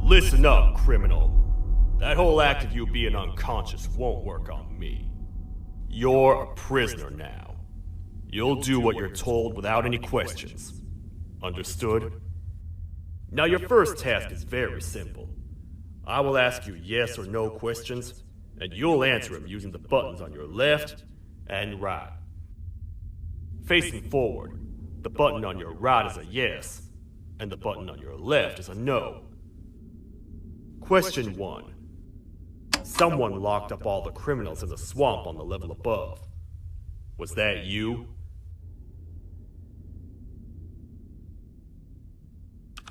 Listen up, criminal. That whole act of you being unconscious won't work on me. You're a prisoner now. You'll do what you're told without any questions. Understood? Now your first task is very simple. I will ask you yes or no questions, and you'll answer them using the buttons on your left and right. Facing forward, the button on your right is a yes, and the button on your left is a no. Question 1. Someone locked up all the criminals in the swamp on the level above. Was that you?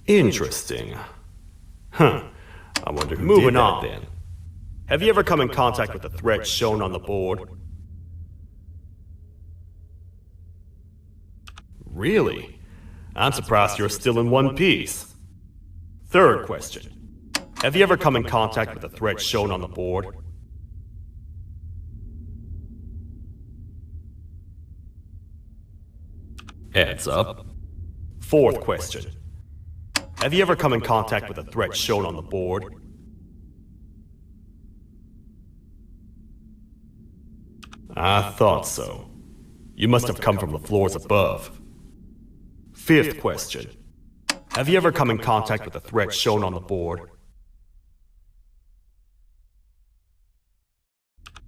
Interesting. I wonder who did that then. Have you ever come in contact with the threat shown on the board? Really? I'm surprised you're still in one piece. Third question. Have you ever come in contact with the threat shown on the board? Heads up. Fourth question. Have you ever come in contact with the threat shown on the board? I thought so. You must have come from the floors above. Fifth question. Have you ever come in contact with the threat shown on the board?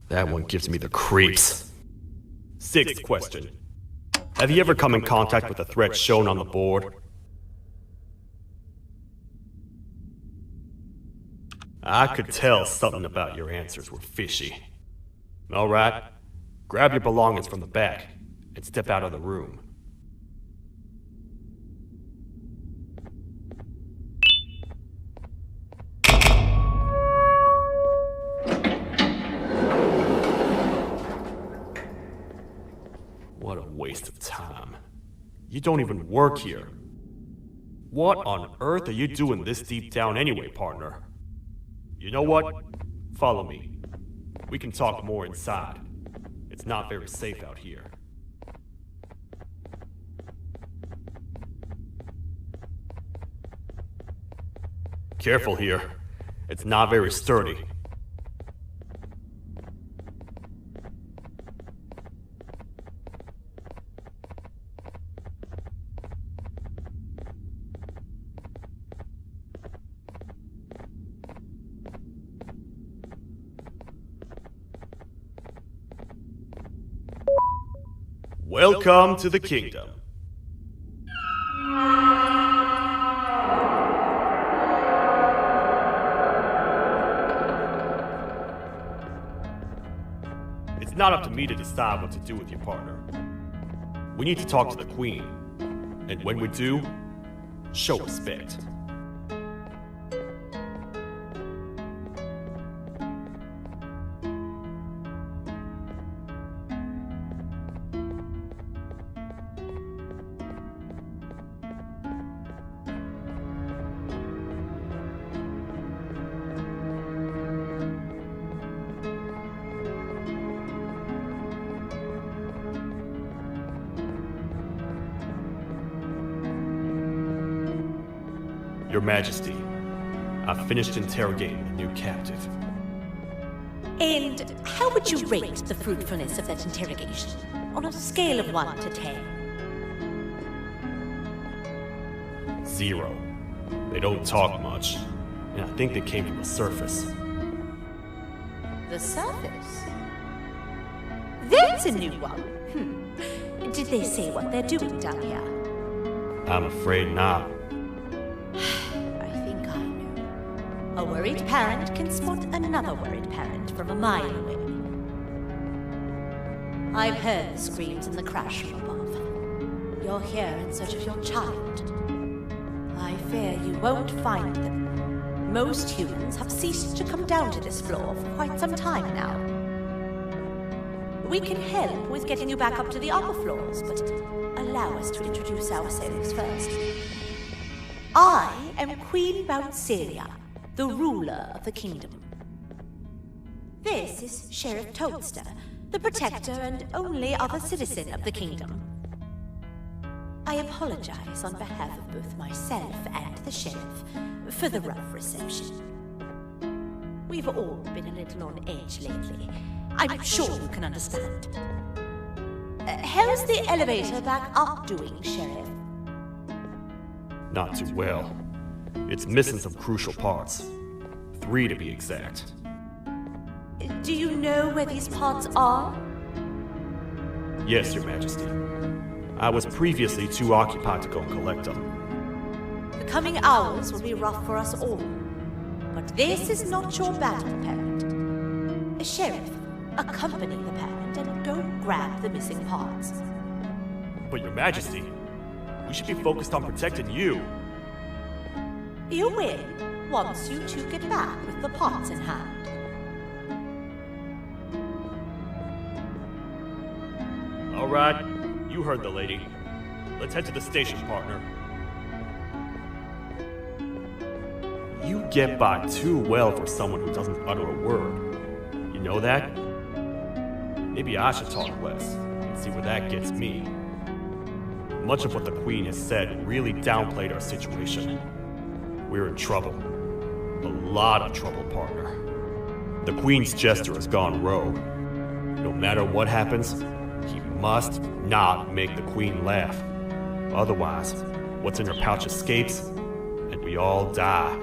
That one gives me the creeps. Sixth question. Have you ever come in contact with the threat shown on the board? I could tell something about your answers were fishy. All right, grab your belongings from the back and step out of the room. What a waste of time. You don't even work here. What on earth are you doing this deep down anyway, partner? You know what? Follow me. We can talk more inside. It's not very safe out here. Careful here. It's not very sturdy. Welcome to the kingdom. It's not up to me to decide what to do with your partner. We need to talk to the queen. And when we do, show respect. Your Majesty, I've finished interrogating the new captive. And how would you rate the fruitfulness of that interrogation, on a scale of 1 to 10? 0. They don't talk much, and I think they came from the surface. The surface? That's a new one. Did they say what they're doing down here? I'm afraid not. I think I know. A worried parent can spot another worried parent from a mile away. I've heard the screams and the crash from above. You're here in search of your child. I fear you won't find them. Most humans have ceased to come down to this floor for quite some time now. We can help with getting you back up to the upper floors, but allow us to introduce ourselves first. I am Queen Bouncelia, the ruler of the kingdom. This is Sheriff Toadster, the protector and only other citizen of the kingdom. I apologize on behalf of both myself and the sheriff for the rough reception. We've all been a little on edge lately. I'm sure you can understand. How's the elevator back up doing, Sheriff? Not too well. It's missing some crucial parts. 3 to be exact. Do you know where these parts are? Yes, Your Majesty. I was previously too occupied to go and collect them. The coming hours will be rough for us all. But this is not your battle, parent. Sheriff, accompany the parent and go grab the missing parts. But Your Majesty, we should be focused on protecting you. You will, once you two get back with the parts in hand. All right, you heard the lady. Let's head to the station, partner. You get by too well for someone who doesn't utter a word. You know that? Maybe I should talk less and see where that gets me. Much of what the Queen has said really downplayed our situation. We're in trouble. A lot of trouble, partner. The Queen's jester has gone rogue. No matter what happens, he must not make the Queen laugh. Otherwise, what's in her pouch escapes, and we all die.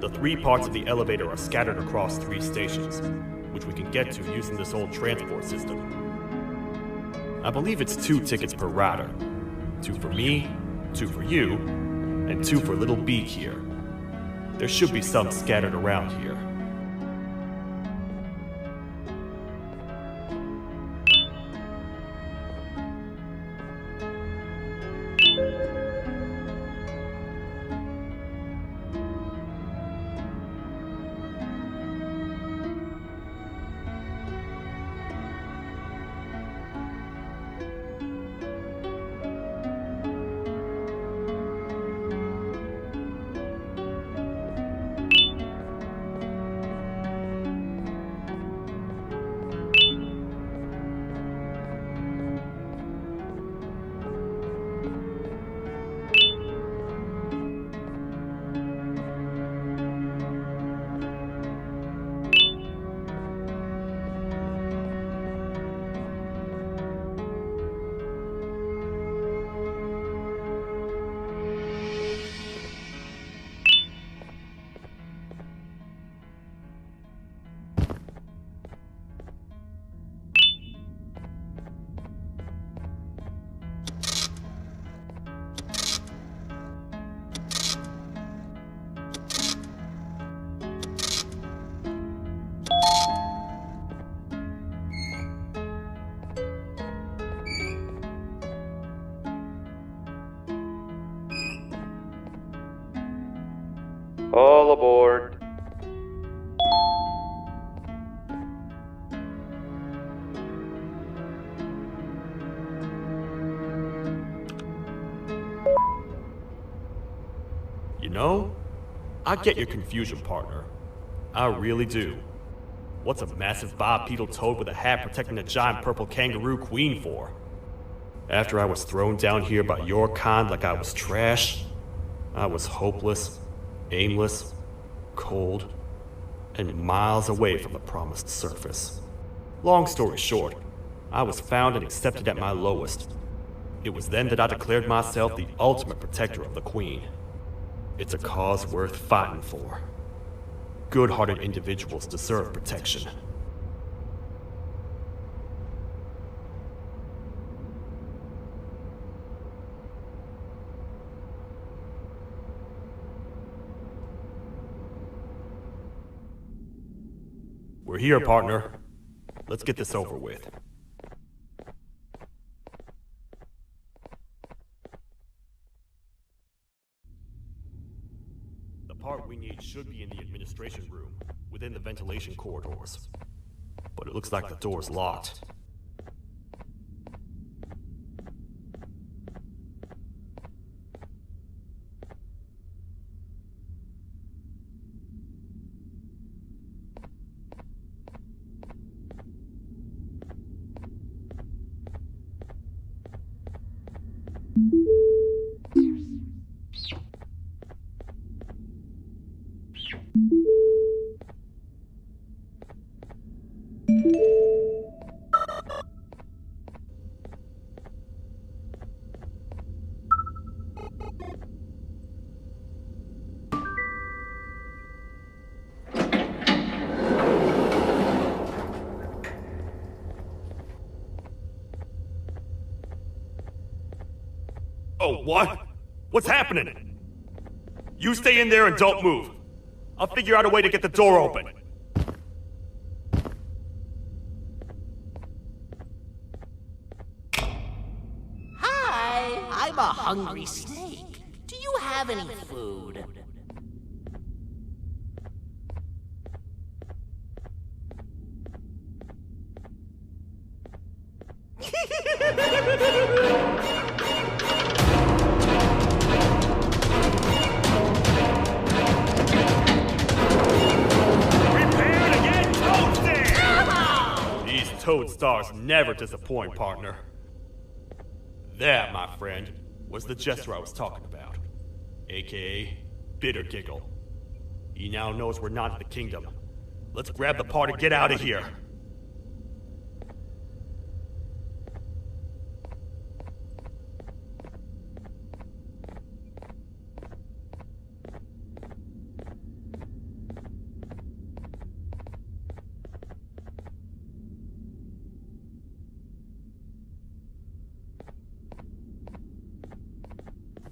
The 3 parts of the elevator are scattered across 3 stations, which we can get to using this old transport system. I believe it's 2 tickets per rider. 2 for me, 2 for you, and 2 for Little Beak here. There should be some scattered around here. All aboard. You know, I get your confusion, partner. I really do. What's a massive bipedal toad with a hat protecting a giant purple kangaroo queen for? After I was thrown down here by your kind like I was trash, I was hopeless, aimless, cold, and miles away from the promised surface. Long story short, I was found and accepted at my lowest. It was then that I declared myself the ultimate protector of the Queen. It's a cause worth fighting for. Good-hearted individuals deserve protection. We're here, partner. Let's get this over with. The part we need should be in the administration room, within the ventilation corridors. But it looks like the door's locked. Oh, what? What's happening? You stay in there and don't move. I'll figure out a way to get the door open. Hi, I'm a hungry snake. Do you have any food? Toad stars never disappoint, partner. That, my friend, was the jester I was talking about, aka Bitter Giggle. He now knows we're not in the kingdom. Let's grab the part and get out of here.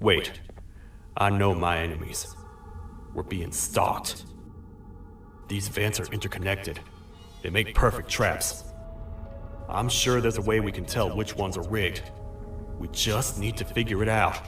Wait, I know my enemies. We're being stalked. These vents are interconnected. They make perfect traps. I'm sure there's a way we can tell which ones are rigged. We just need to figure it out.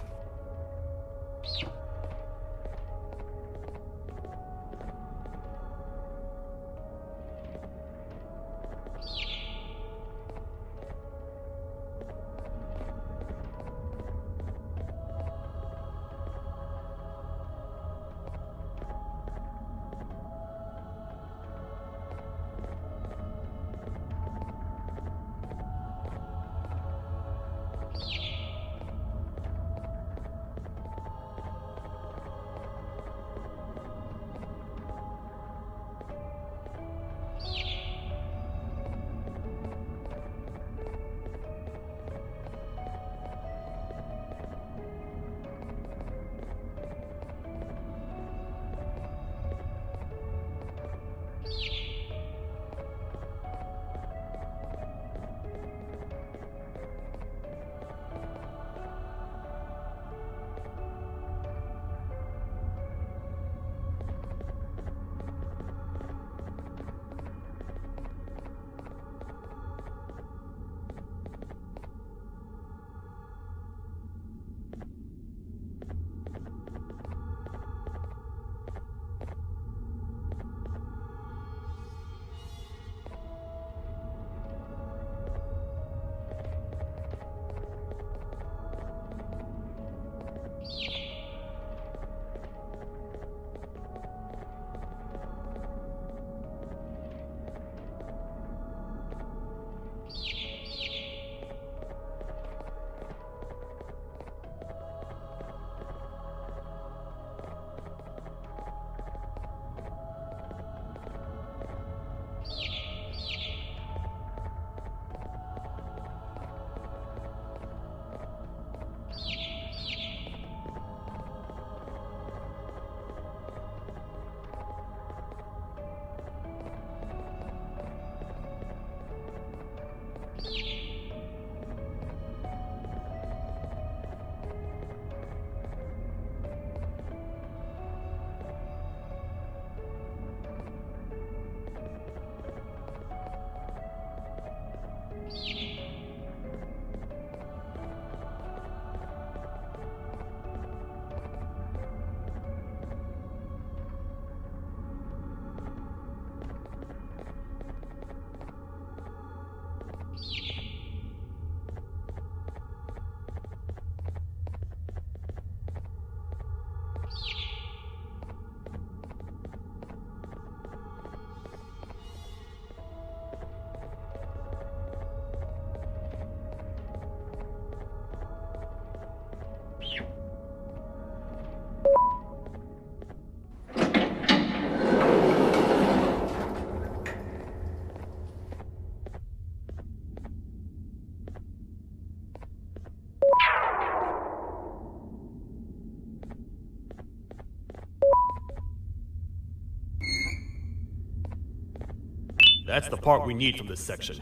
That's the part we need from this section.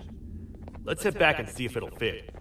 Let's head back and see if it'll fit.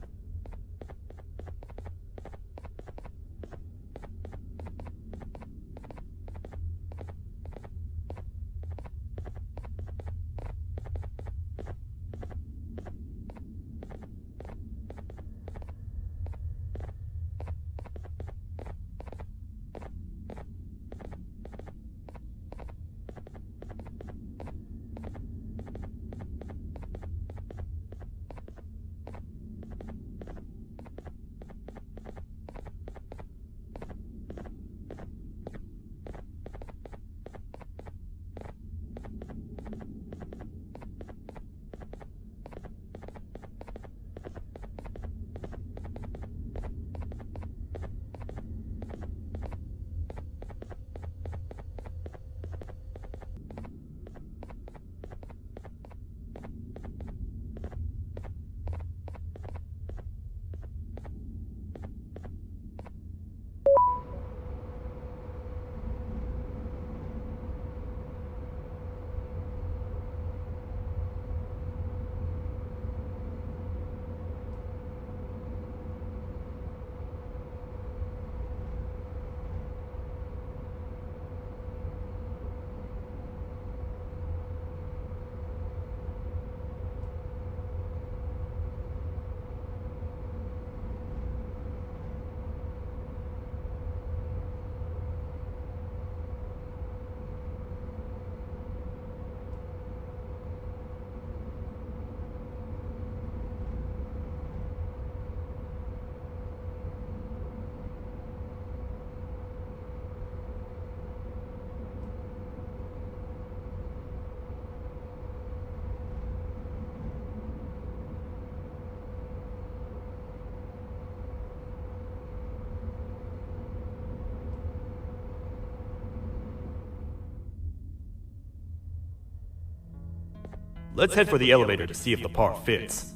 Let's head for the elevator to see if the part fits.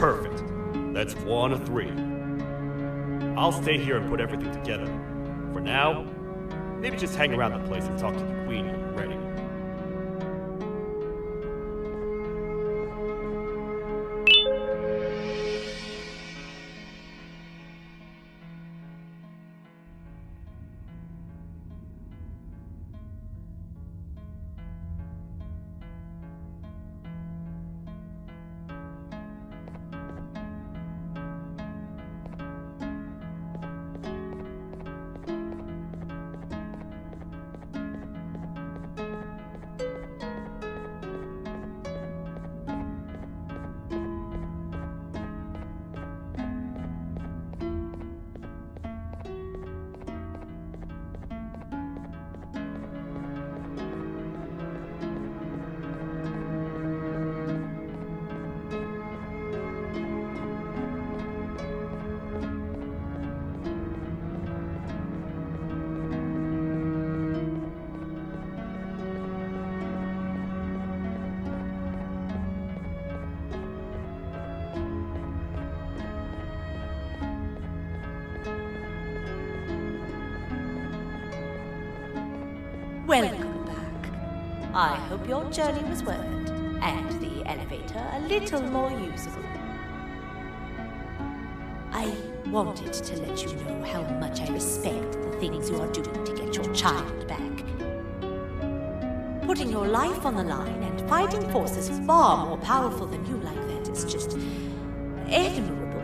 Perfect. That's 1 of 3. I'll stay here and put everything together. For now, maybe just hang around the place and talk to the queen when you're ready. Welcome back. I hope your journey was worth it, and the elevator a little more usable. I wanted to let you know how much I respect the things you are doing to get your child back. Putting your life on the line and fighting forces far more powerful than you like that is just admirable.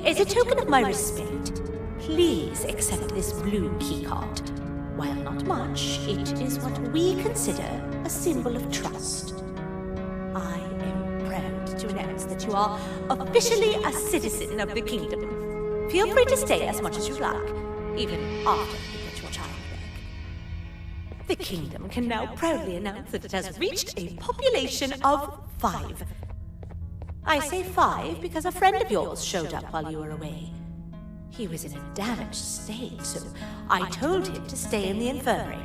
As a token of my respect, please accept this blue keycard. While not much, it is what we consider a symbol of trust. I am proud to announce that you are officially a citizen of the kingdom. Feel free to stay as much as you like, even after you get your child back. The kingdom can now proudly announce that it has reached a population of 5. I say 5 because a friend of yours showed up while you were away. He was in a damaged state, so I told him to stay in the infirmary.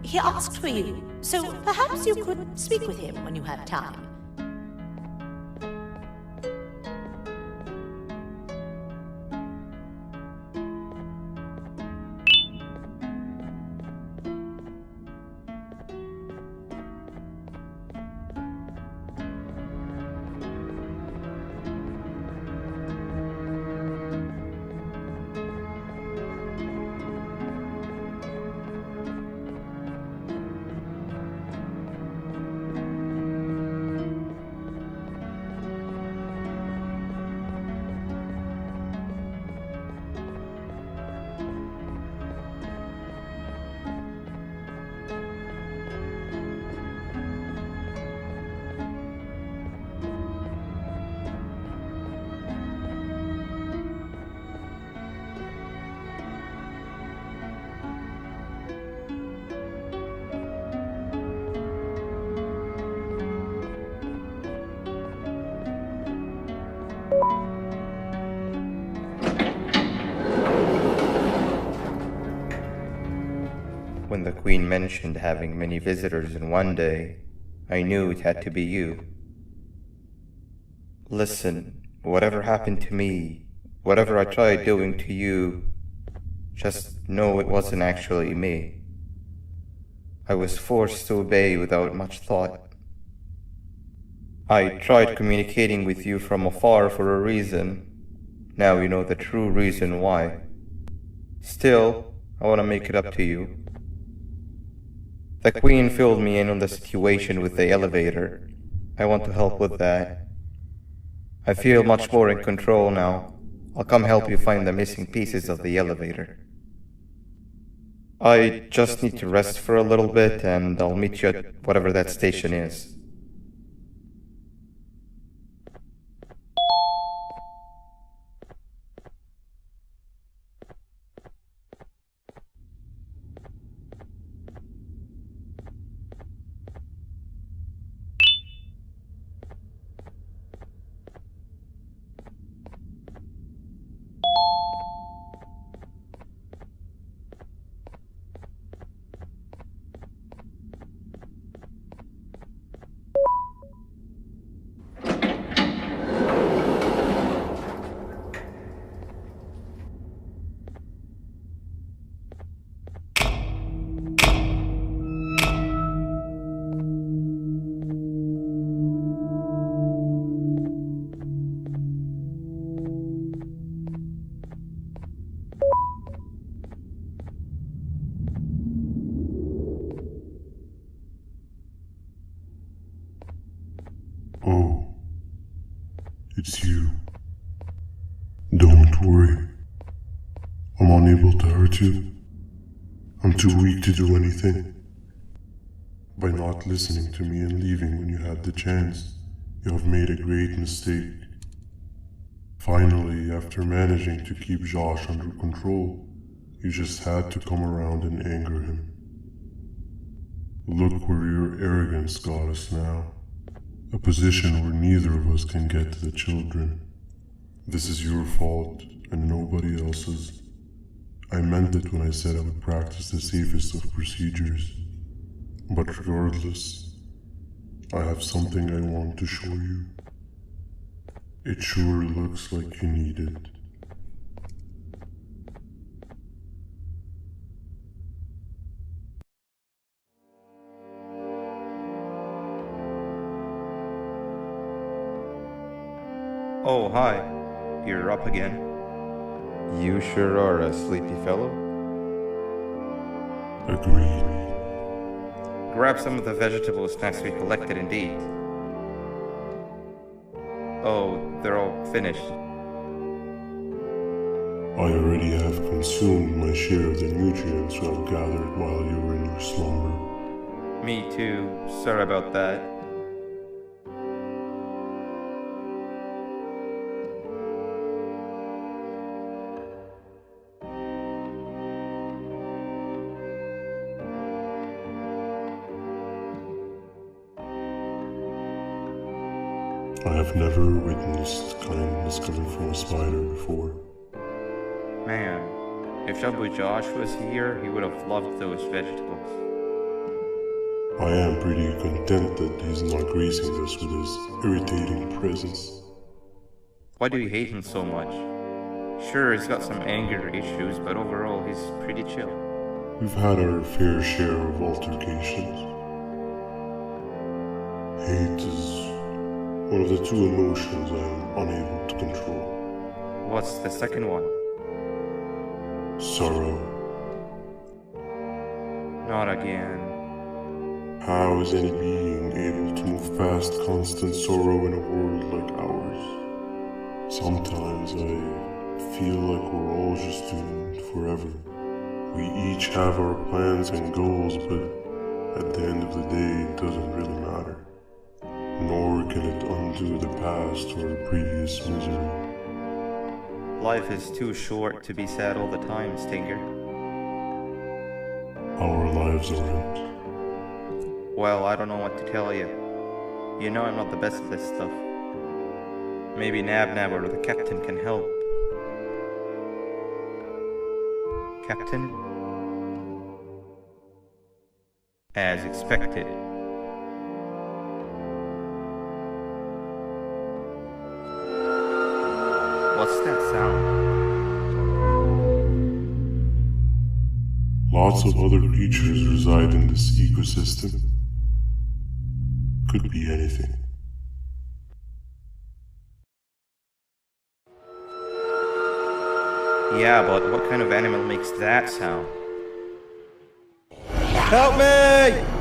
He asked for you, so perhaps you could speak with him when you have time. When the Queen mentioned having many visitors in one day, I knew it had to be you. Listen, whatever happened to me, whatever I tried doing to you, just know it wasn't actually me. I was forced to obey without much thought. I tried communicating with you from afar for a reason. Now you know the true reason why. Still, I want to make it up to you. The Queen filled me in on the situation with the elevator. I want to help with that. I feel much more in control now. I'll come help you find the missing pieces of the elevator. I just need to rest for a little bit, and I'll meet you at whatever that station is. Oh, it's you. Don't worry. I'm unable to hurt you. I'm too weak to do anything. By not listening to me and leaving when you had the chance, you have made a great mistake. Finally, after managing to keep Josh under control, you just had to come around and anger him. Look where your arrogance got us now. A position where neither of us can get to the children. This is your fault and nobody else's. I meant it when I said I would practice the safest of procedures. But regardless, I have something I want to show you. It sure looks like you need it. Oh, hi. You're up again. You sure are a sleepy fellow. Agreed. Grab some of the vegetable snacks we collected and eat. Oh, they're all finished. I already have consumed my share of the nutrients I've gathered while you were in your slumber. Me too. Sorry about that. I have never witnessed kindness coming from a spider before. Man, if Abu Josh was here, he would have loved those vegetables. I am pretty content that he's not gracing us with his irritating presence. Why do you hate him so much? Sure, he's got some anger issues, but overall he's pretty chill. We've had our fair share of altercations. Hate is one of the two emotions I am unable to control. What's the second one? Sorrow. Not again. How is any being able to move past constant sorrow in a world like ours? Sometimes I feel like we're all just doomed forever. We each have our plans and goals, but at the end of the day, it doesn't really matter. Nor can it undo the past or the previous misery. Life is too short to be sad all the time, Stinger. Our lives aren't. Well, I don't know what to tell you. You know I'm not the best at this stuff. Maybe Nab or the captain can help. Captain? As expected. What's that sound? Lots of other creatures reside in this ecosystem. Could be anything. Yeah, but what kind of animal makes that sound? Help me!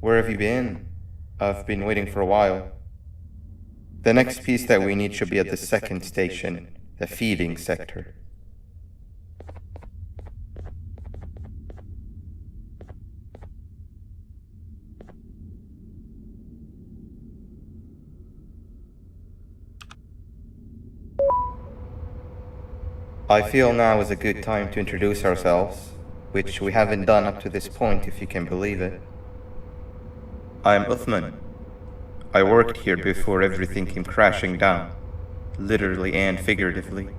Where have you been? I've been waiting for a while. The next piece that we need should be at the second station, the feeding sector. I feel now is a good time to introduce ourselves, which we haven't done up to this point, if you can believe it. I'm Uthman. I worked here before everything came crashing down, literally and figuratively.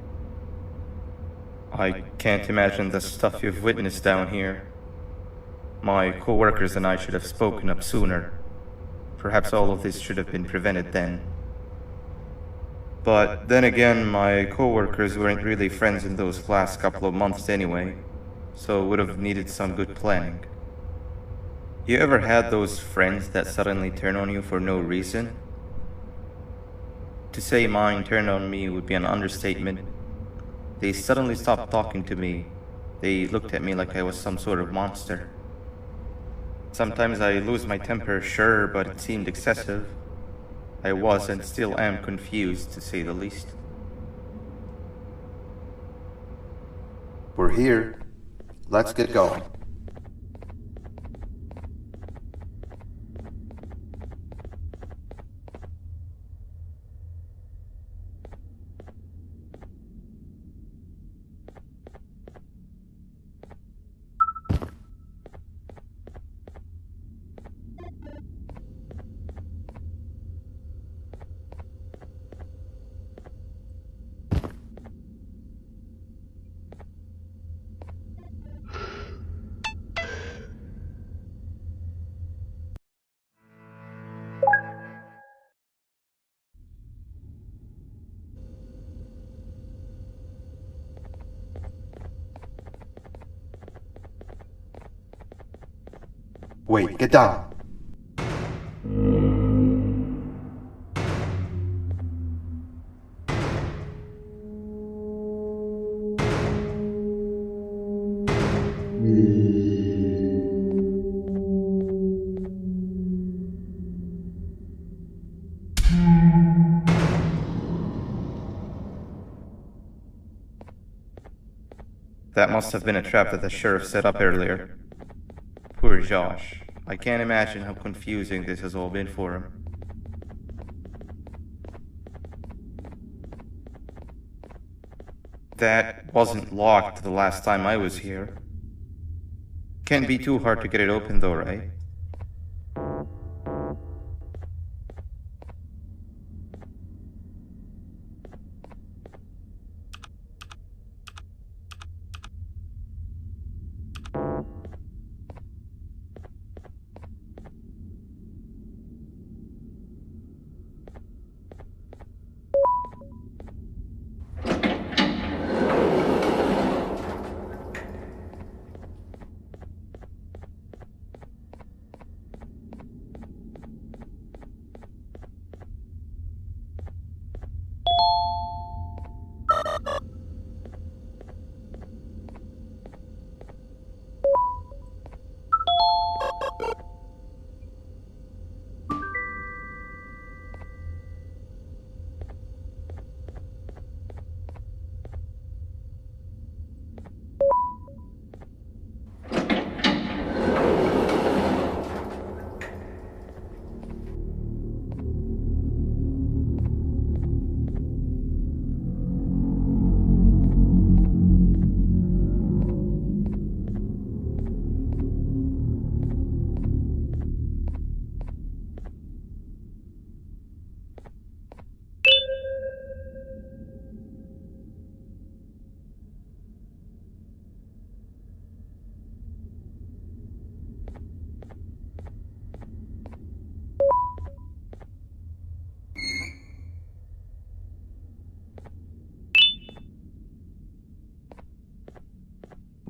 I can't imagine the stuff you've witnessed down here. My co-workers and I should have spoken up sooner. Perhaps all of this should have been prevented then. But then again, my co-workers weren't really friends in those last couple of months anyway, so would have needed some good planning. You ever had those friends that suddenly turn on you for no reason? To say mine turned on me would be an understatement. They suddenly stopped talking to me. They looked at me like I was some sort of monster. Sometimes I lose my temper, sure, but it seemed excessive. I was and still am confused, to say the least. We're here. Let's get going. Wait, get down. That must have been a trap that the sheriff set up earlier. Poor Josh. I can't imagine how confusing this has all been for him. That wasn't locked the last time I was here. Can't be too hard to get it open though, right?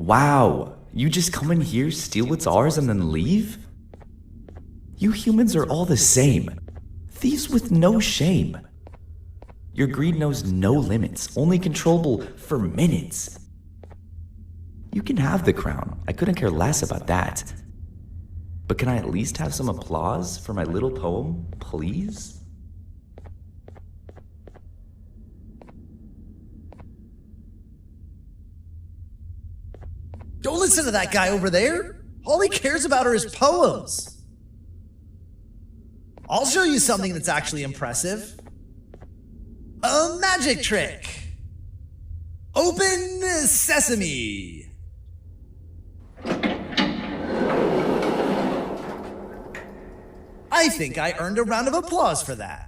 Wow, you just come in here, steal what's ours, and then leave? You humans are all the same. Thieves with no shame. Your greed knows no limits, only controllable for minutes. You can have the crown, I couldn't care less about that. But can I at least have some applause for my little poem, please? Don't listen to that guy over there. All he cares about are his poems. I'll show you something that's actually impressive. A magic trick. Open sesame. I think I earned a round of applause for that.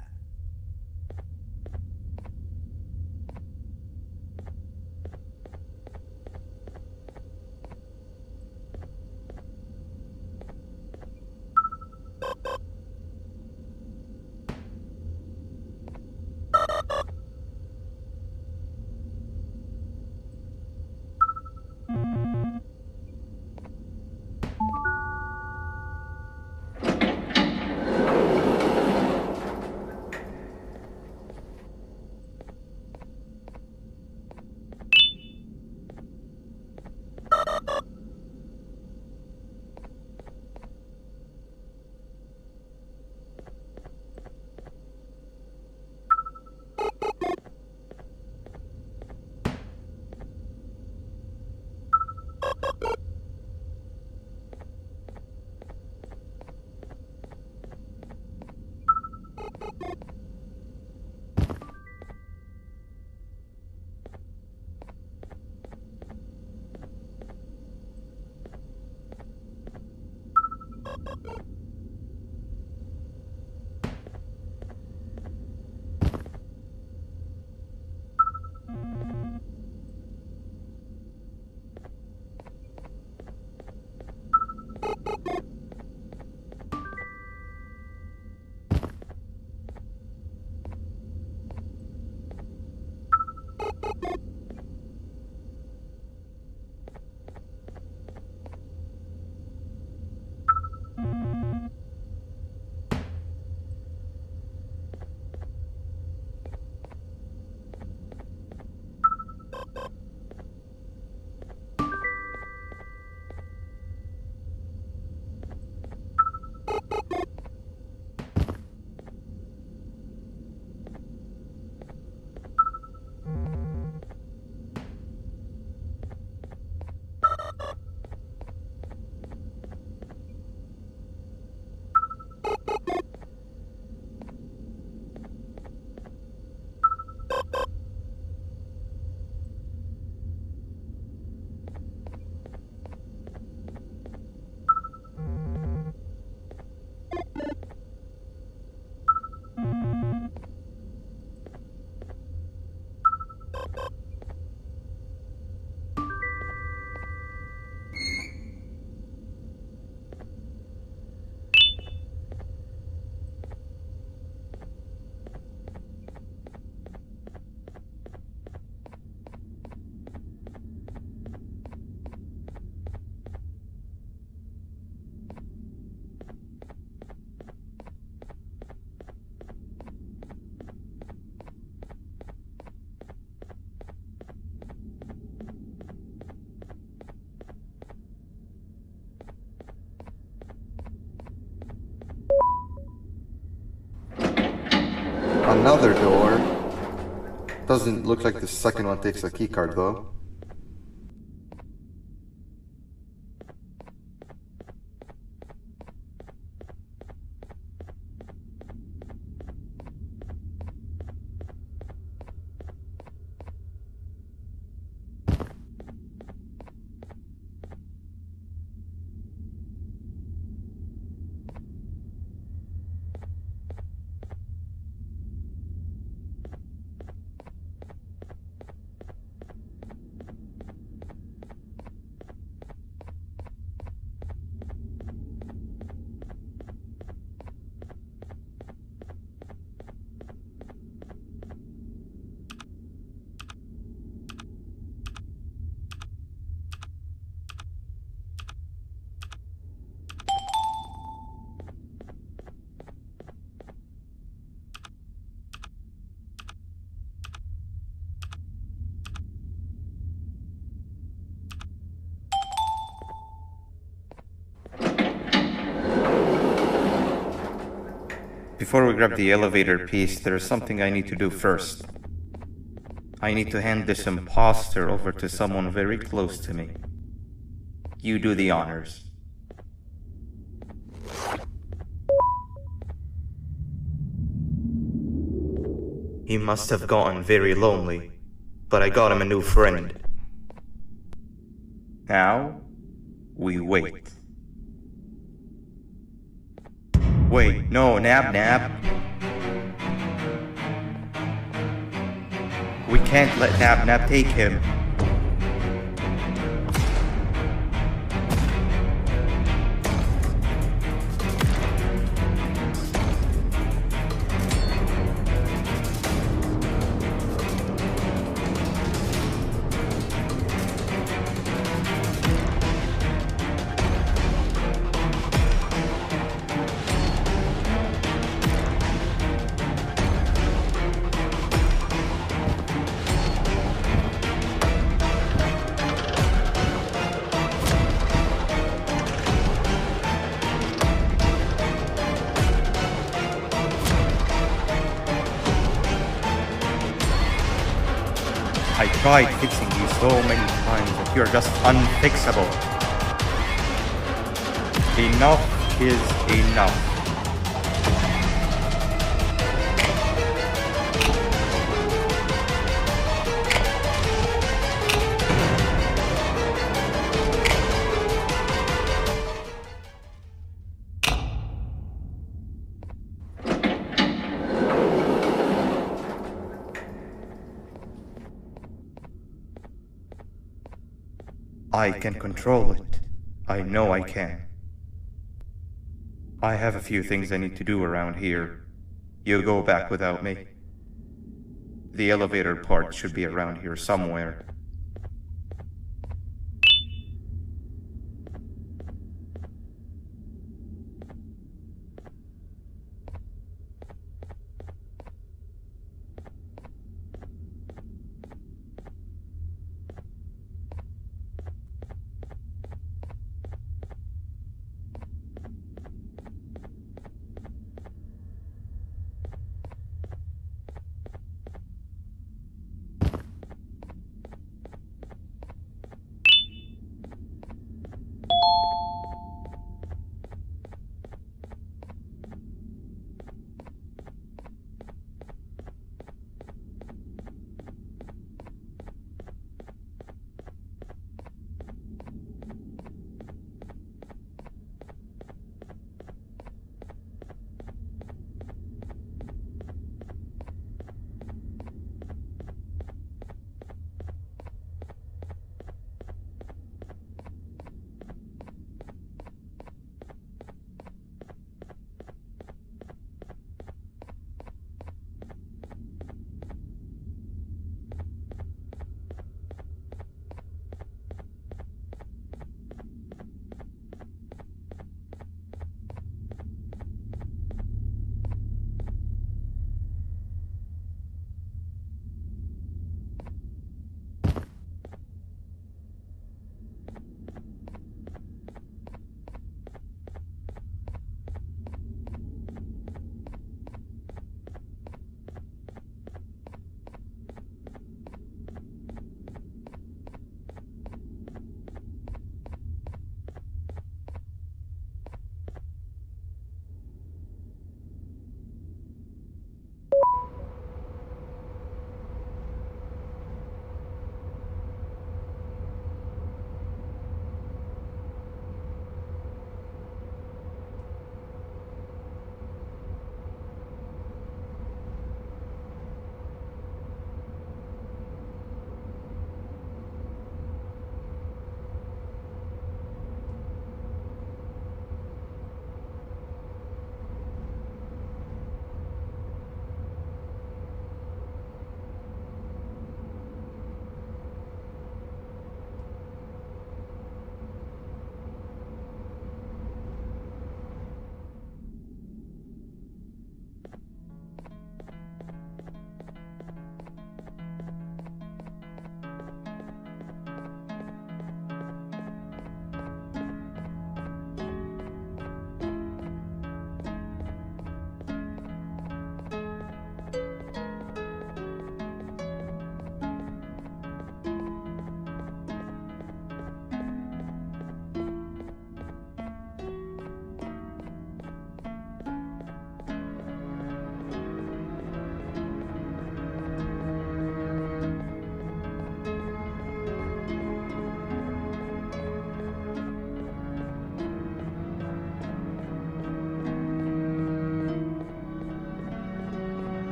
another door. Doesn't look like the second one takes a keycard though. Before we grab the elevator piece, there's something I need to do first. I need to hand this imposter over to someone very close to me. You do the honors. He must have gotten very lonely, but I got him a new friend. Now, we wait. Wait, no, Nab. We can't let Nab take him. I tried fixing you so many times, but you're just unfixable. Enough is enough. I can control it. I know I can. I have a few things I need to do around here. You go back without me. The elevator part should be around here somewhere.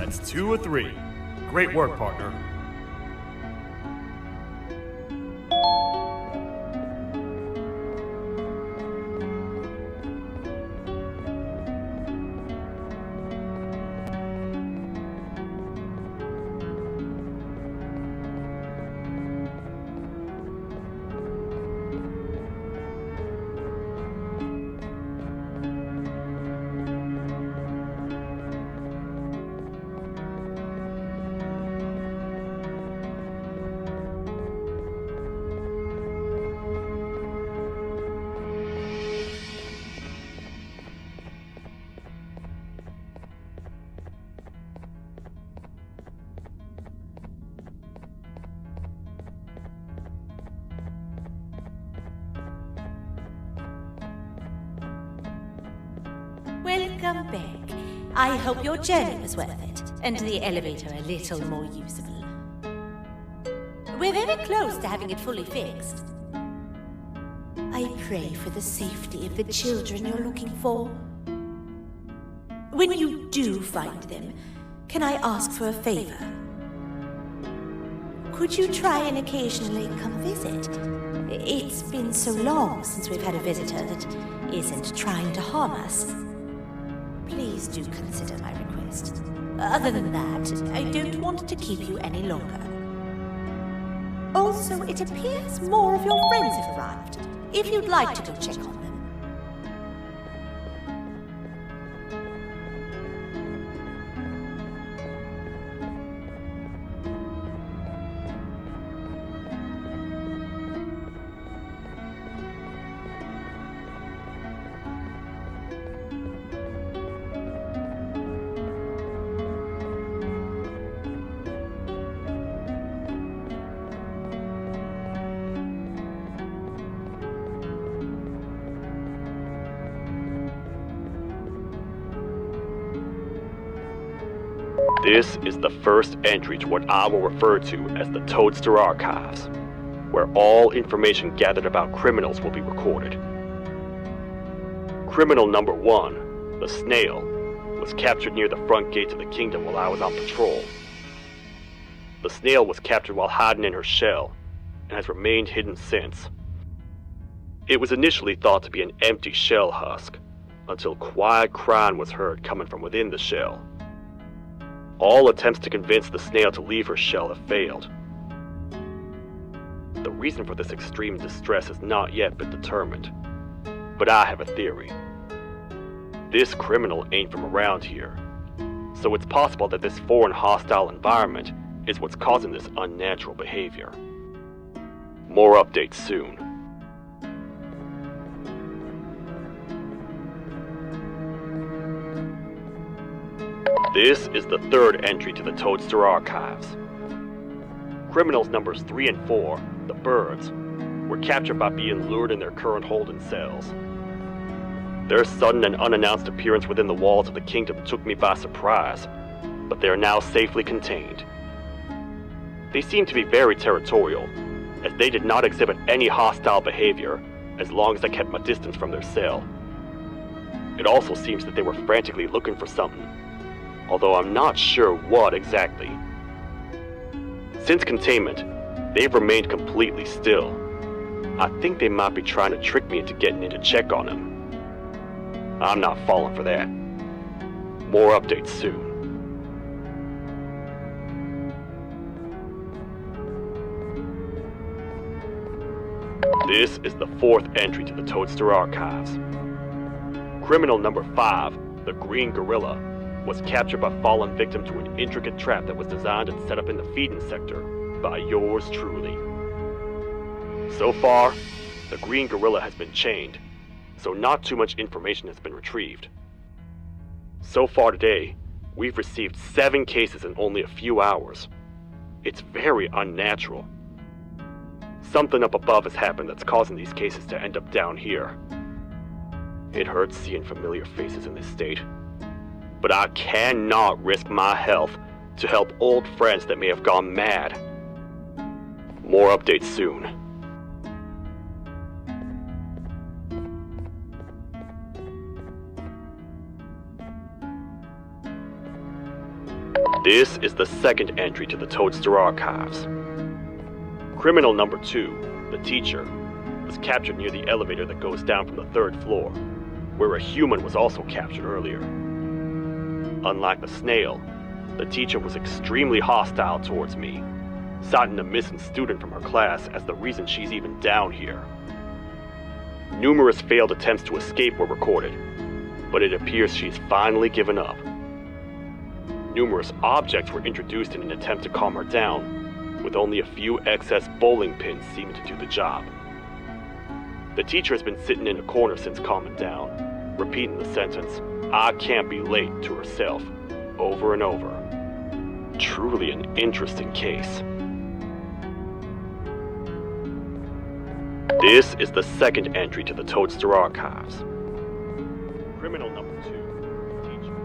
That's 2 of 3. Great work, partner. Welcome back. I hope your journey was worth it, and the elevator a little more usable. We're very close to having it fully fixed. I pray for the safety of the children you're looking for. When you do find them, can I ask for a favor? Could you try and occasionally come visit? It's been so long since we've had a visitor that isn't trying to harm us. Please do consider my request. Other than that, I don't want to keep you any longer. Also, it appears more of your friends have arrived. If you'd like to go check on them. This is the first entry to what I will refer to as the Toadster Archives, where all information gathered about criminals will be recorded. Criminal number 1, the snail, was captured near the front gate of the kingdom while I was on patrol. The snail was captured while hiding in her shell, and has remained hidden since. It was initially thought to be an empty shell husk, until quiet crying was heard coming from within the shell. All attempts to convince the snail to leave her shell have failed. The reason for this extreme distress has not yet been determined, but I have a theory. This criminal ain't from around here, so it's possible that this foreign hostile environment is what's causing this unnatural behavior. More updates soon. This is the third entry to the Toadster Archives. Criminals numbers 3 and 4, the birds, were captured by being lured in their current holding cells. Their sudden and unannounced appearance within the walls of the kingdom took me by surprise, but they are now safely contained. They seem to be very territorial, as they did not exhibit any hostile behavior as long as I kept my distance from their cell. It also seems that they were frantically looking for something, although I'm not sure what exactly. Since containment, they've remained completely still. I think they might be trying to trick me into getting in to check on them. I'm not falling for that. More updates soon. This is the fourth entry to the Toadster Archives. Criminal number 5, the green gorilla, was captured by falling victim to an intricate trap that was designed and set up in the feeding sector by yours truly. So far, the green gorilla has been chained, so not too much information has been retrieved. So far today, we've received 7 cases in only a few hours. It's very unnatural. Something up above has happened that's causing these cases to end up down here. It hurts seeing familiar faces in this state, but I cannot risk my health to help old friends that may have gone mad. More updates soon. This is the second entry to the Toadster archives. Criminal number 2, the teacher, was captured near the elevator that goes down from the 3rd floor, where a human was also captured earlier. Unlike the snail, the teacher was extremely hostile towards me, citing a missing student from her class as the reason she's even down here. Numerous failed attempts to escape were recorded, but it appears she's finally given up. Numerous objects were introduced in an attempt to calm her down, with only a few excess bowling pins seeming to do the job. The teacher has been sitting in a corner since calming down, repeating the sentence, "I can't be late," to herself, over and over. Truly an interesting case. This is the second entry to the Toadster archives. Criminal number 2, teacher.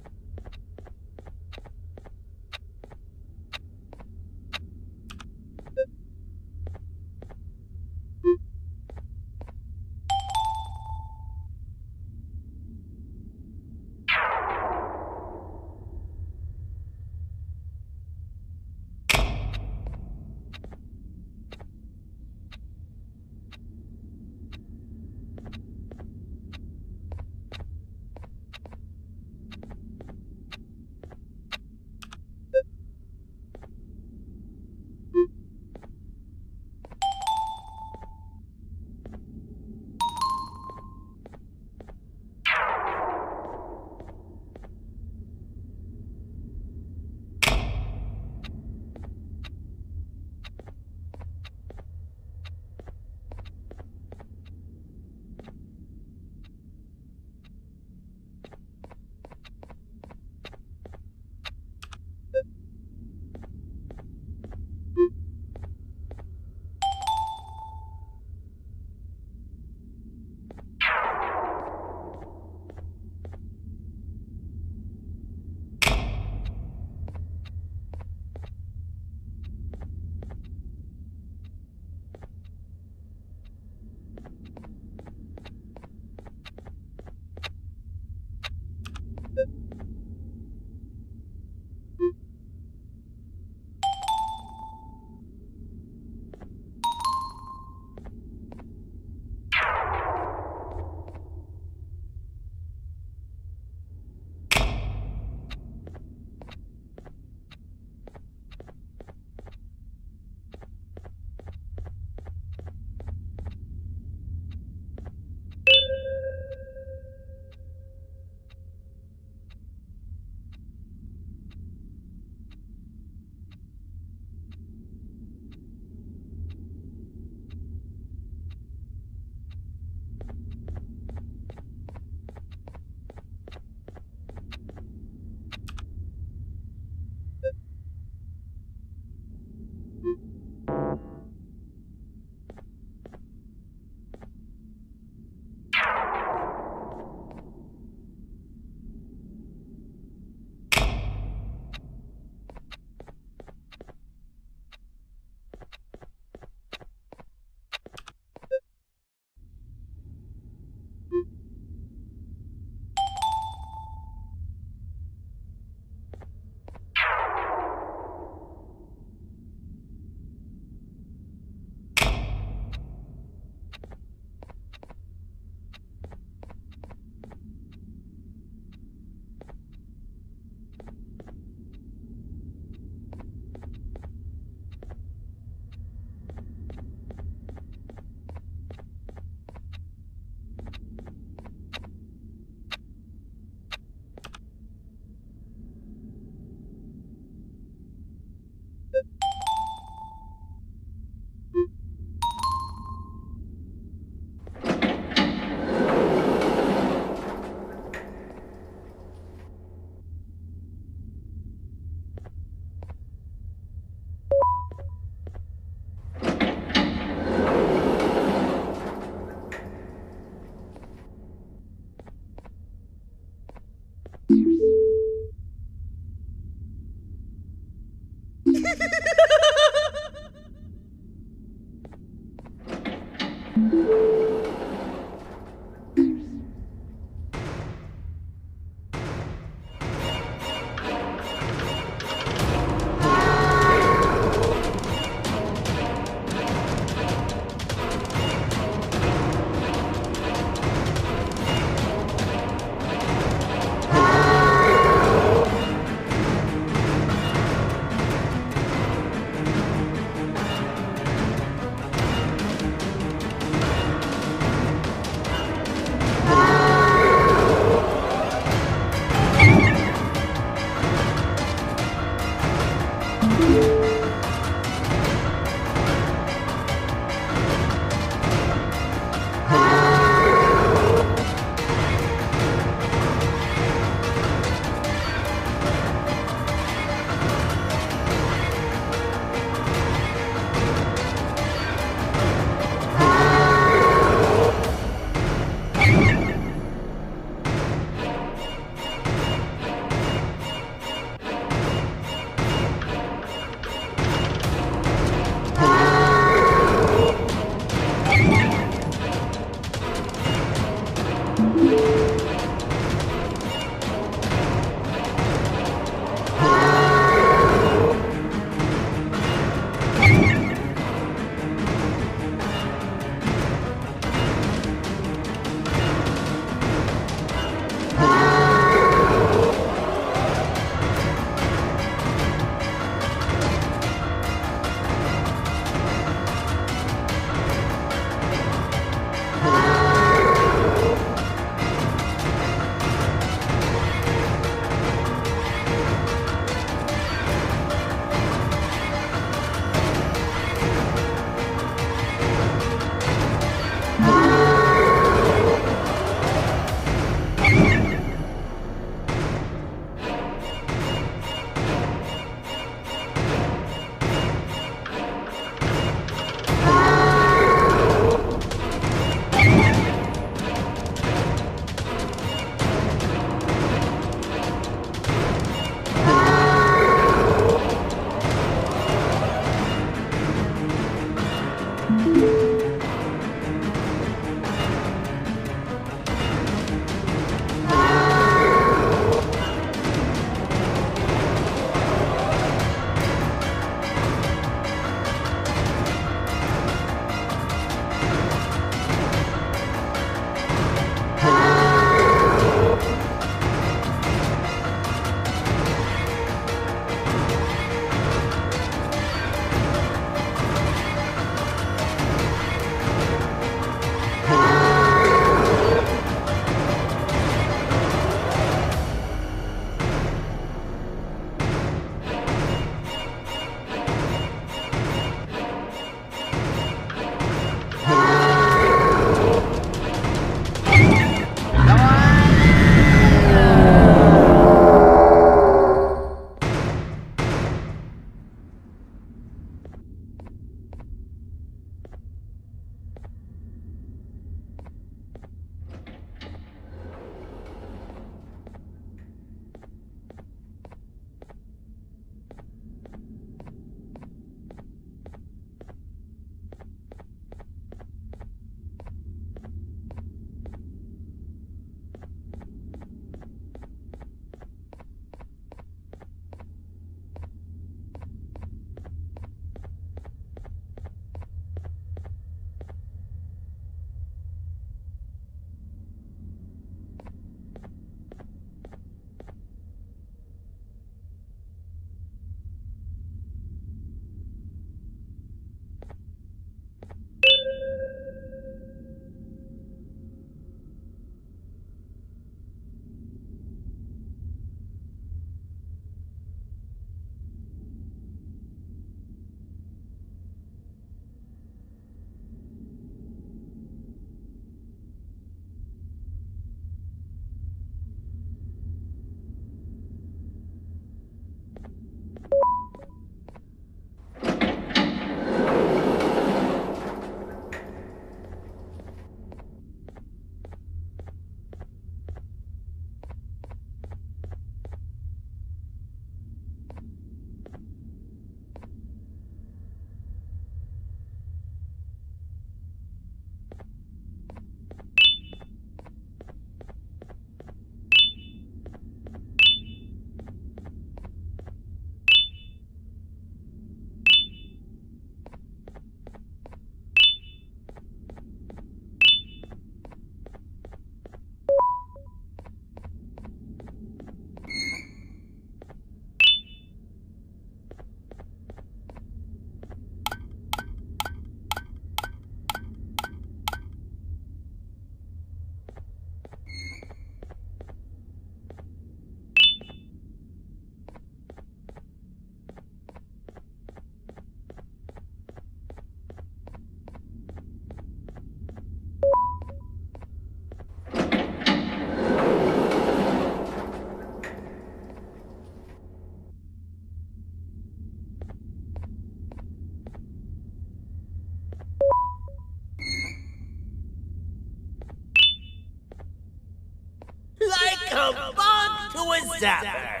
was Zapper.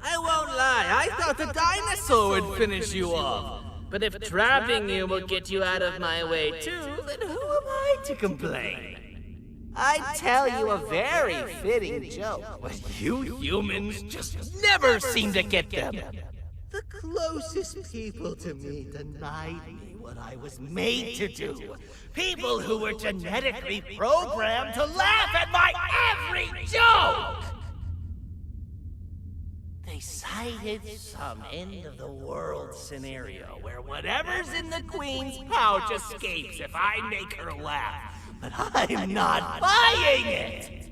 I won't lie, I thought the dinosaur would finish you off. But if trapping you will get you out of my way too, then who am I to complain? I'd tell you a very fitting joke, but you humans just never seem to get them. The closest people to me denied me what I was made to do. People who were genetically programmed to laugh at my every joke! They cited some end-of-the-world scenario where whatever's in the Queen's pouch escapes if I make her laugh. But I'm not buying it!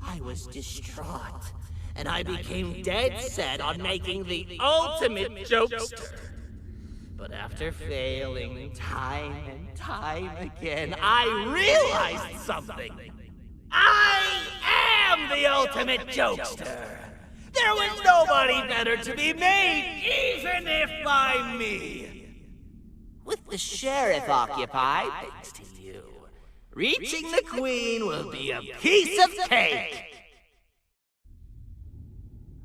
I was distraught, and I became dead set on making the ultimate jokester. But after failing time and time again, I realized something. I am the ultimate jokester! There was nobody better to be made, even if by me! With the sheriff occupied, thanks to you, reaching the Queen will be a piece of cake!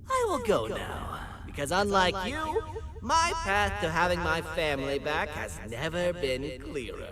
I will go now, because unlike you, my path to having my family back has never been clearer.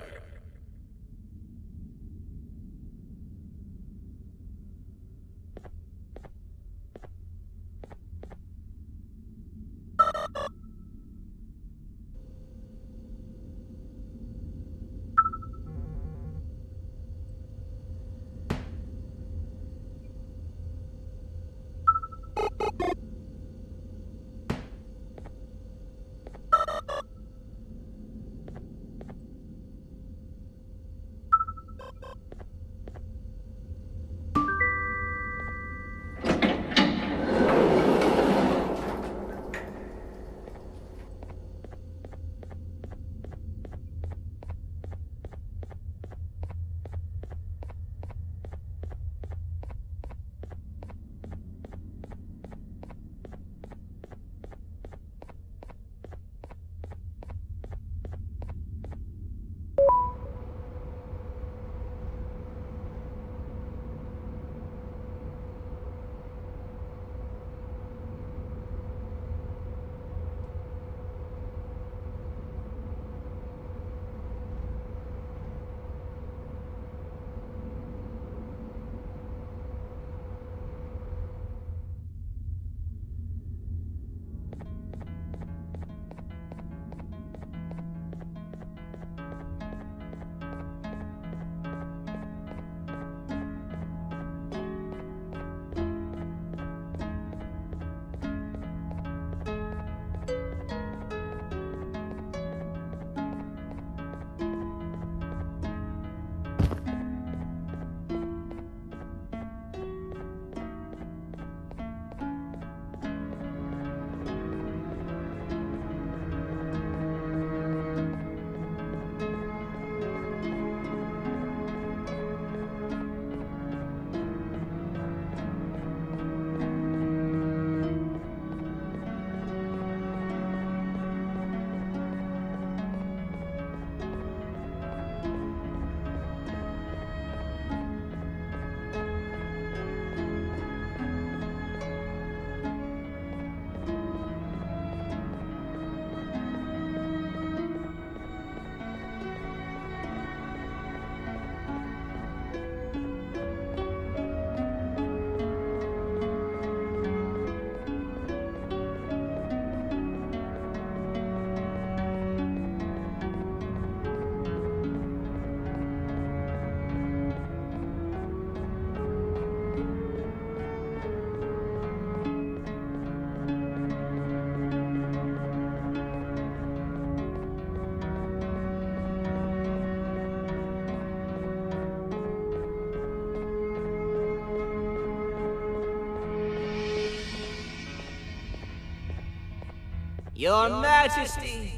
Your Majesty,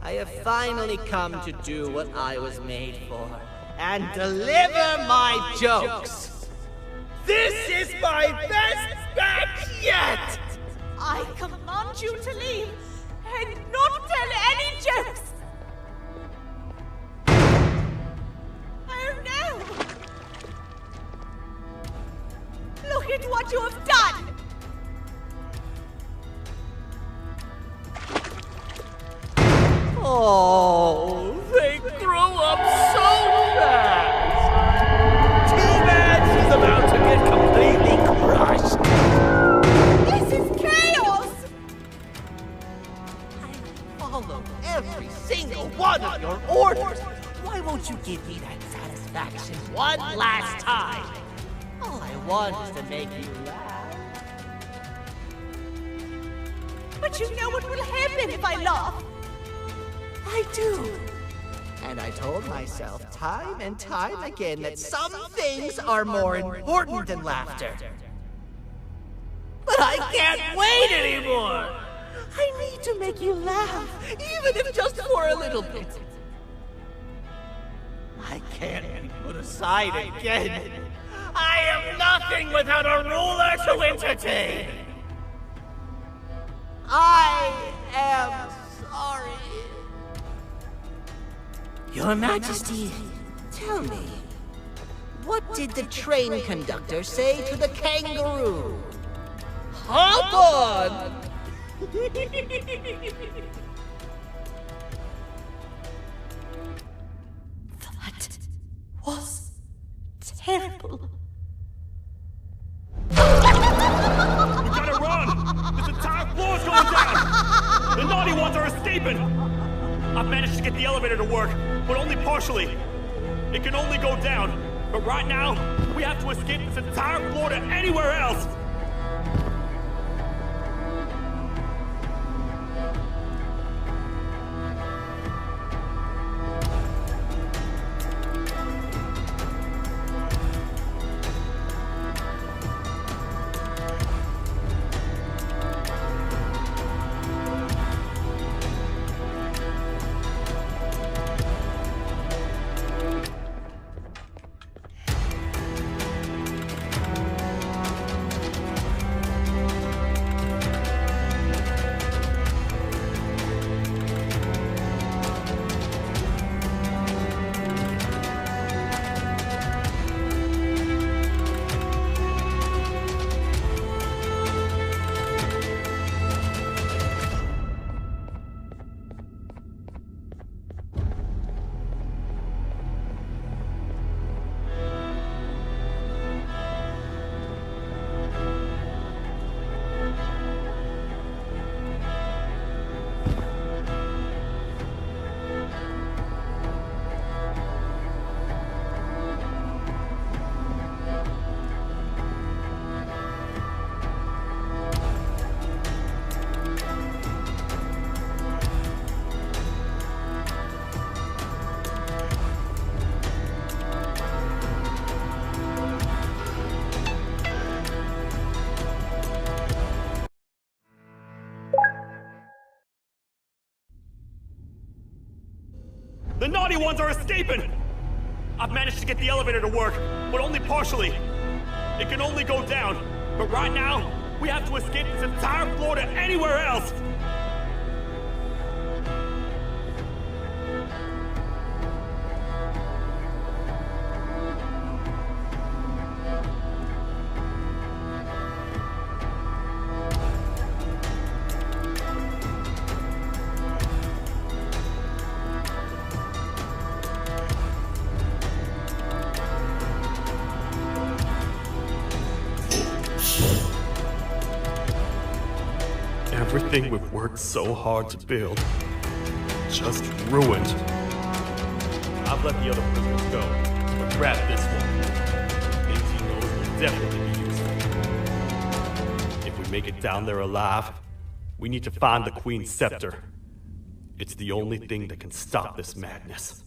I have finally come to do what I was made for, and deliver my jokes. This is my best batch yet! I command you to leave and not tell any jokes! Oh no! Look at what you have done! Oh, they grew up so fast. Too bad she's about to get completely crushed. This is chaos! I followed every single one of your orders. Why won't you give me that satisfaction one last time? All I want is to make you laugh. But you know what will happen if I laugh. I do. And I told myself time and time again that some things are more important than laughter. But I can't wait anymore. I need to make you laugh, even if just for a little bit. I can't be put aside again. I am nothing without a ruler to entertain. I am sorry. Your Majesty, tell me, what did the train conductor say to the kangaroo? Hop on! That was terrible. We gotta run! This entire floor's going down! The naughty ones are escaping! I've managed to get the elevator to work, but only partially. It can only go down, but right now, we have to escape this entire floor to anywhere else! The naughty ones are escaping! I've managed to get the elevator to work, but only partially. It can only go down, but right now, we have to escape this entire floor to anywhere else! Everything we've worked so hard to build, just ruined. I've let the other prisoners go, but grab this one. Things he knows will definitely be useful. If we make it down there alive, we need to find the Queen's scepter. It's the only thing that can stop this madness.